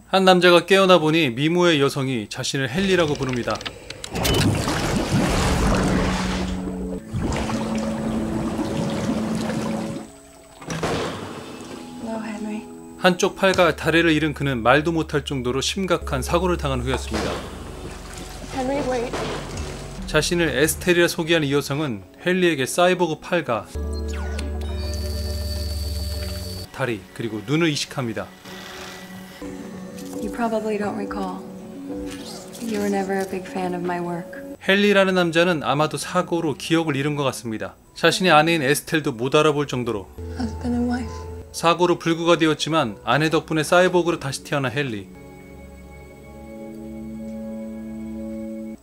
한 남자가 깨어나 보니 미모의 여성이 자신을 헨리라고 부릅니다. 한쪽 팔과 다리를 잃은 그는 말도 못할 정도로 심각한 사고를 당한 후였습니다. 자신을 에스텔이라 소개한 이 여성은 헨리에게 사이보그 팔과 다리 그리고 눈을 이식합니다. You probably don't recall. You were never a big fan of my work. 헨리라는 남자는 아마도 사고로 기억을 잃은 것 같습니다. 자신의 아내인 에스텔도 못 알아볼 정도로 Husband and wife. 사고로 불구가 되었지만 아내 덕분에 사이보그로 다시 태어난 헨리.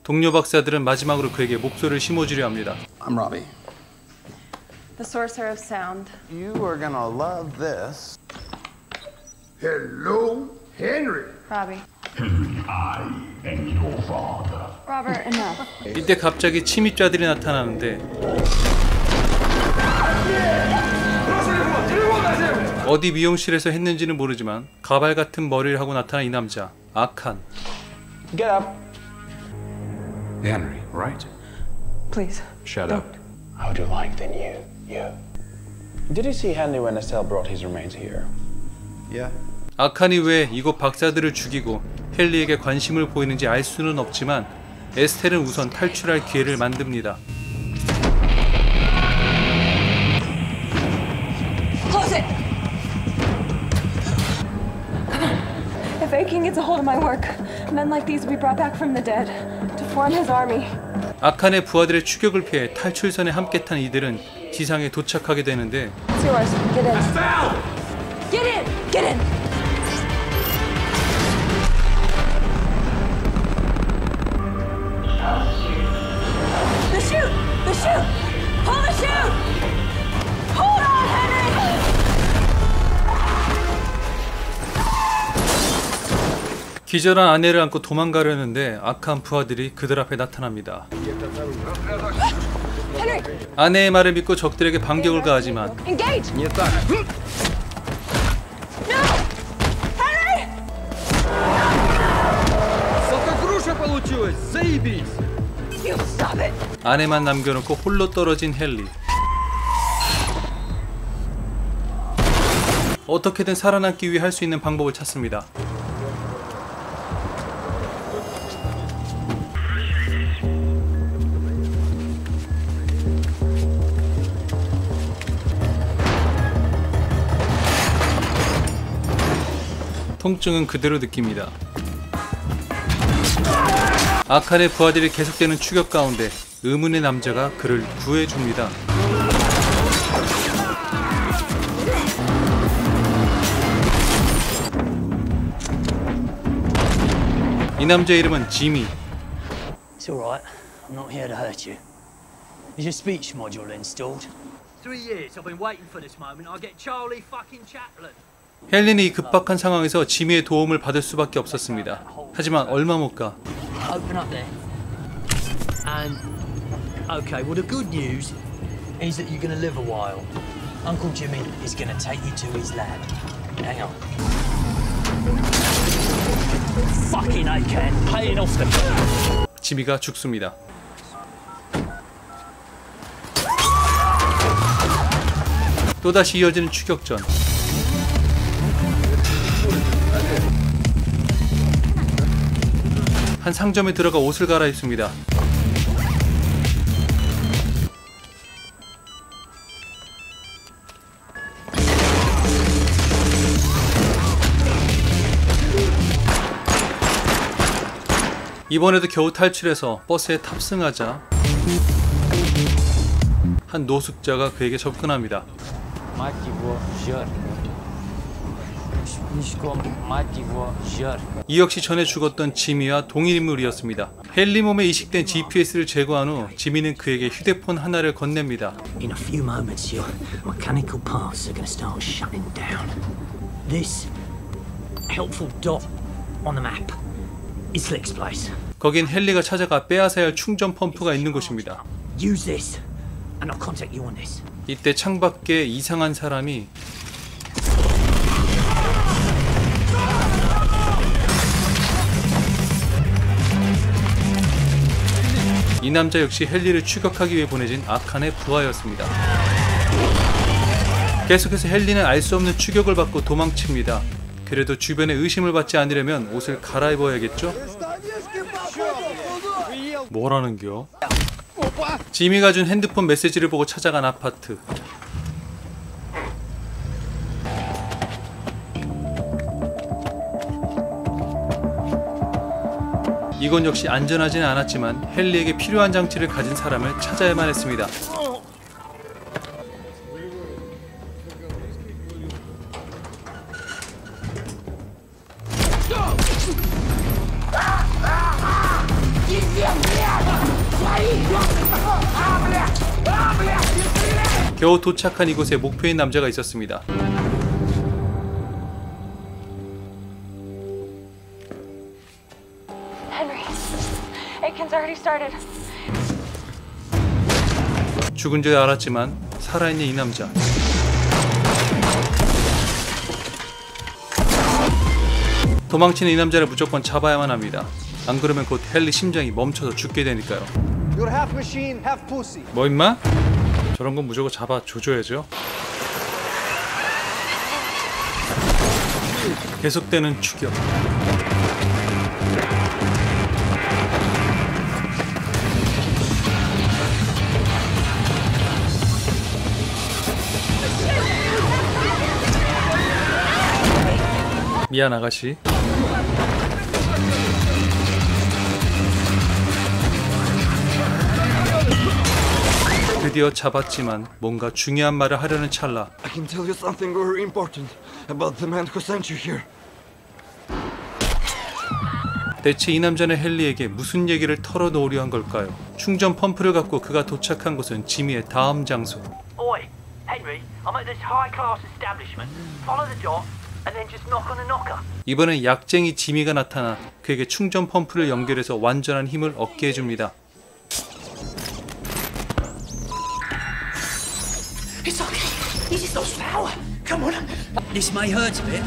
동료 박사들은 마지막으로 그에게 목소리를 심어주려 합니다. I'm Robbie. The sorcerer of sound. You are gonna love this. Hello, Henry. Robbie. I am your father. Robert, enough. 이때 갑자기 침입자들이 나타나는데 어디 미용실에서 했는지는 모르지만 가발 같은 머리를 하고 나타난 이 남자 아칸. Get up. Henry, right? Please. Shut up. How would you like then you? Did you see Henry when Estelle brought his remains here? Yeah. 아칸이 왜 이곳 박사들을 죽이고 헨리에게 관심을 보이는지 알 수는 없지만 에스텔은 우선 탈출할 기회를 만듭니다. Close it. If Akin gets a hold of my work, men like these will be brought back from the dead to form his army. 아칸의 부하들의 추격을 피해 탈출선에 함께 탄 이들은 지상에 도착하게 되는데 It's yours. Get in. Get in. Get in. The chute. The chute. Pull the chute. Hold on, Henry. 기절한 아내를 안고 도망가려는데 악한 부하들이 그들 앞에 나타납니다. Henry, 아내의 말을 믿고 적들에게 반격을 가하지만 engage. No. Henry. You stop it. 아내만 남겨놓고 홀로 떨어진 헨리. 어떻게든 살아남기 위해 할 수 있는 방법을 찾습니다. 통증은 그대로 느낍니다. 아칸의 부하들이 계속되는 추격 가운데 의문의 남자가 그를 구해줍니다. 이 남자의 이름은 지미. It's all right. I'm not here to hurt you. Is your speech module installed? 3 years I've been waiting for this moment. I get Charlie fucking Chaplin. 헬린이 이 급박한 상황에서 지미의 도움을 받을 수밖에 없었습니다. 하지만 얼마 못 가. Open up there. And okay, well the good news is that you're gonna live a while. Uncle Jimmy is going to take you to his lab. Hang on. Fucking I can paying off the. 지미가 죽습니다. 또다시 이어지는 추격전. 한 상점에 들어가 옷을 갈아입습니다. 이번에도 겨우 탈출해서 버스에 탑승하자 한 노숙자가 그에게 접근합니다. 이 역시 전에 죽었던 지미와 동일 인물이었습니다. 헨리 몸에 이식된 GPS를 제거한 후 지미는 그에게 휴대폰 하나를 건넵니다. In a few moments, your mechanical parts are going to start shutting down. This helpful dot on the map is Slick's place. 거긴 헨리가 찾아가 빼앗아야 할 충전 펌프가 있는 곳입니다. Use this, and I'll contact you on this. 이때 창밖에 이상한 사람이 이 남자 역시 헨리를 추격하기 위해 보내진 아칸의 부하였습니다. 계속해서 헨리는 알 수 없는 추격을 받고 도망칩니다. 그래도 주변에 의심을 받지 않으려면 옷을 갈아입어야겠죠? 뭐라는겨? 지미가 준 핸드폰 메시지를 보고 찾아간 아파트. 이건 역시 안전하지는 않았지만 헨리에게 필요한 장치를 가진 사람을 찾아야만 했습니다. 겨우 도착한 이곳에 목표인 남자가 있었습니다. Henry, Aiken's already started. 죽은 줄 알았지만 살아있는 이 남자. 도망치는 이 남자를 무조건 잡아야만 합니다. 안 그러면 곧 헨리 심장이 멈춰서 죽게 되니까요. You're half machine, half pussy. 뭐 임마? 저런 건 무조건 잡아 줘줘야죠. 계속되는 추격. 미안 아가씨. 드디어 잡았지만 뭔가 중요한 말을 하려는 찰나 I can tell you something very important about the man who sent you here. 대체 이 남자는 헨리에게 무슨 얘기를 털어놓으려 한 걸까요? 충전 펌프를 갖고 그가 도착한 곳은 지미의 다음 장소. Oi, Henry, I'm at this high-class establishment. Follow the dot and then just knock on the knocker. 이번엔 약쟁이 지미가 나타나 그에게 충전 펌프를 연결해서 완전한 힘을 얻게 해줍니다. It's okay. He just lost power. Come on. This may hurt a bit.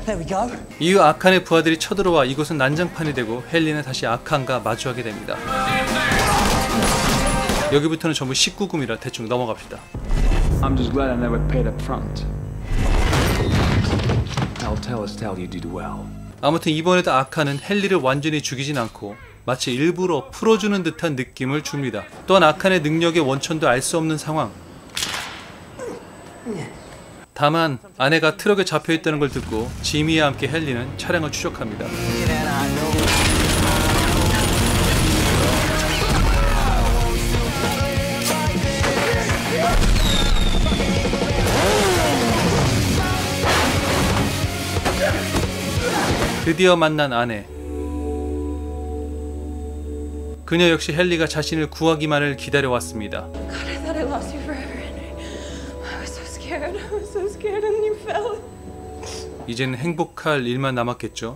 There we go. 이후 아칸의 부하들이 쳐들어와 이곳은 난장판이 되고 헨리는 다시 아칸과 마주하게 됩니다. 여기부터는 전부 19금이라 대충 넘어갑시다. I'm just glad I never paid up front. I'll tell Estelle you did well. 아무튼 이번에도 아칸은 헨리를 완전히 죽이진 않고 마치 일부러 풀어주는 듯한 느낌을 줍니다. 또한 아칸의 능력의 원천도 알 수 없는 상황. 다만 아내가 트럭에 잡혀있다는 걸 듣고 지미와 함께 헨리는 차량을 추적합니다. 드디어 만난 아내. 그녀 역시 헨리가 자신을 구하기만을 기다려왔습니다. God, I thought I lost you forever, Henry. I was so scared. I was so scared, and you fell. 이제는 행복할 일만 남았겠죠.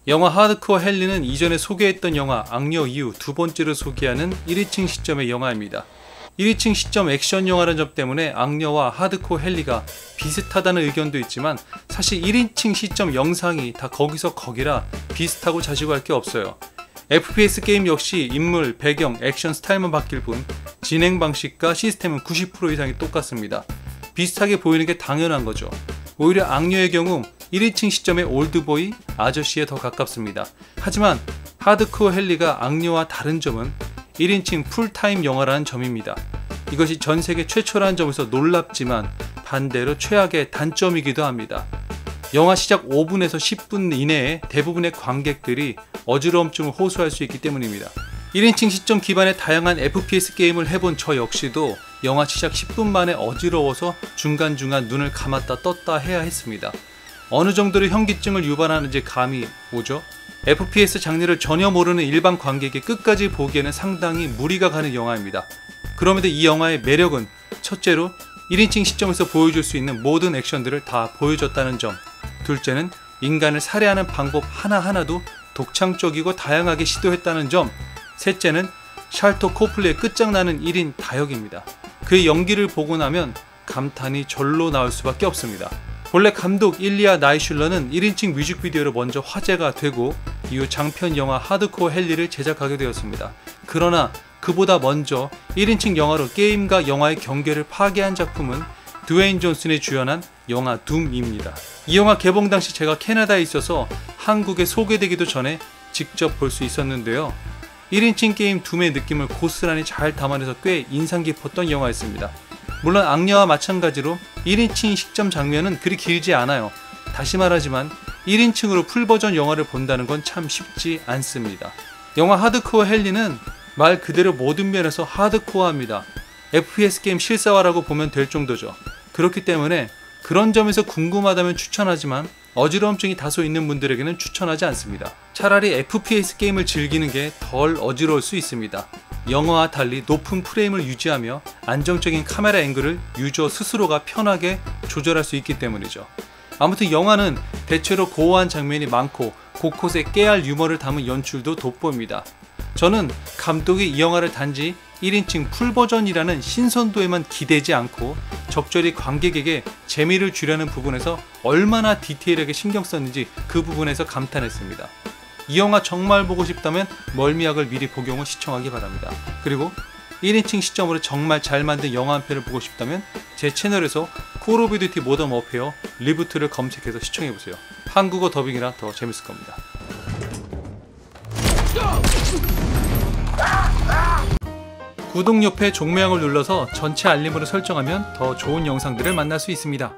영화 하드코어 헨리는 이전에 소개했던 영화 악녀 이후 두 번째로 소개하는 1인칭 시점의 영화입니다. 1인칭 시점 액션 영화라는 점 때문에 악녀와 하드코어 헨리가 비슷하다는 의견도 있지만 사실 1인칭 시점 영상이 다 거기서 거기라 비슷하고 자시고 할 게 없어요. FPS 게임 역시 인물, 배경, 액션 스타일만 바뀔 뿐 진행 방식과 시스템은 90% 이상이 똑같습니다. 비슷하게 보이는 게 당연한 거죠. 오히려 악녀의 경우 1인칭 시점의 올드보이, 아저씨에 더 가깝습니다. 하지만 하드코어 헨리가 악녀와 다른 점은 1인칭 풀타임 영화라는 점입니다. 이것이 전세계 최초라는 점에서 놀랍지만 반대로 최악의 단점이기도 합니다. 영화 시작 5분에서 10분 이내에 대부분의 관객들이 어지러움증을 호소할 수 있기 때문입니다. 1인칭 시점 기반의 다양한 FPS 게임을 해본 저 역시도 영화 시작 10분 만에 어지러워서 중간중간 눈을 감았다 떴다 해야 했습니다. 어느 정도로 현기증을 유발하는지 감이 오죠? FPS 장르를 전혀 모르는 일반 관객이 끝까지 보기에는 상당히 무리가 가는 영화입니다. 그럼에도 이 영화의 매력은 첫째로 1인칭 시점에서 보여줄 수 있는 모든 액션들을 다 보여줬다는 점, 둘째는 인간을 살해하는 방법 하나하나도 독창적이고 다양하게 시도했다는 점, 셋째는 샬터 코플레의 끝장나는 1인 다역입니다. 그의 연기를 보고 나면 감탄이 절로 나올 수밖에 없습니다. 본래 감독 일리아 나이슐러는 1인칭 뮤직비디오로 먼저 화제가 되고 이후 장편 영화 하드코어 헨리를 제작하게 되었습니다. 그러나 그보다 먼저 1인칭 영화로 게임과 영화의 경계를 파괴한 작품은 드웨인 존슨이 주연한 영화 둠입니다. 이 영화 개봉 당시 제가 캐나다에 있어서 한국에 소개되기도 전에 직접 볼 수 있었는데요. 1인칭 게임 둠의 느낌을 고스란히 잘 담아내서 꽤 인상 깊었던 영화였습니다. 물론 악녀와 마찬가지로 1인칭 시점 장면은 그리 길지 않아요. 다시 말하지만 1인칭으로 풀버전 영화를 본다는 건 참 쉽지 않습니다. 영화 하드코어 헨리는 말 그대로 모든 면에서 하드코어합니다. FPS 게임 실사화라고 보면 될 정도죠. 그렇기 때문에 그런 점에서 궁금하다면 추천하지만 어지러움증이 다소 있는 분들에게는 추천하지 않습니다. 차라리 FPS 게임을 즐기는 게 덜 어지러울 수 있습니다. 영화와 달리 높은 프레임을 유지하며 안정적인 카메라 앵글을 유저 스스로가 편하게 조절할 수 있기 때문이죠. 아무튼 영화는 대체로 고어한 장면이 많고 곳곳에 깨알 유머를 담은 연출도 돋보입니다. 저는 감독이 이 영화를 단지 1인칭 풀버전이라는 신선도에만 기대지 않고 적절히 관객에게 재미를 주려는 부분에서 얼마나 디테일하게 신경 썼는지 그 부분에서 감탄했습니다. 이 영화 정말 보고 싶다면 멀미약을 미리 복용 후 시청하기 바랍니다. 그리고 1인칭 시점으로 정말 잘 만든 영화 한 편을 보고 싶다면 제 채널에서 콜 오브 듀티 모던 워페어 리부트를 검색해서 시청해보세요. 한국어 더빙이라 더 재밌을 겁니다. 구독 옆에 종모양을 눌러서 전체 알림으로 설정하면 더 좋은 영상들을 만날 수 있습니다.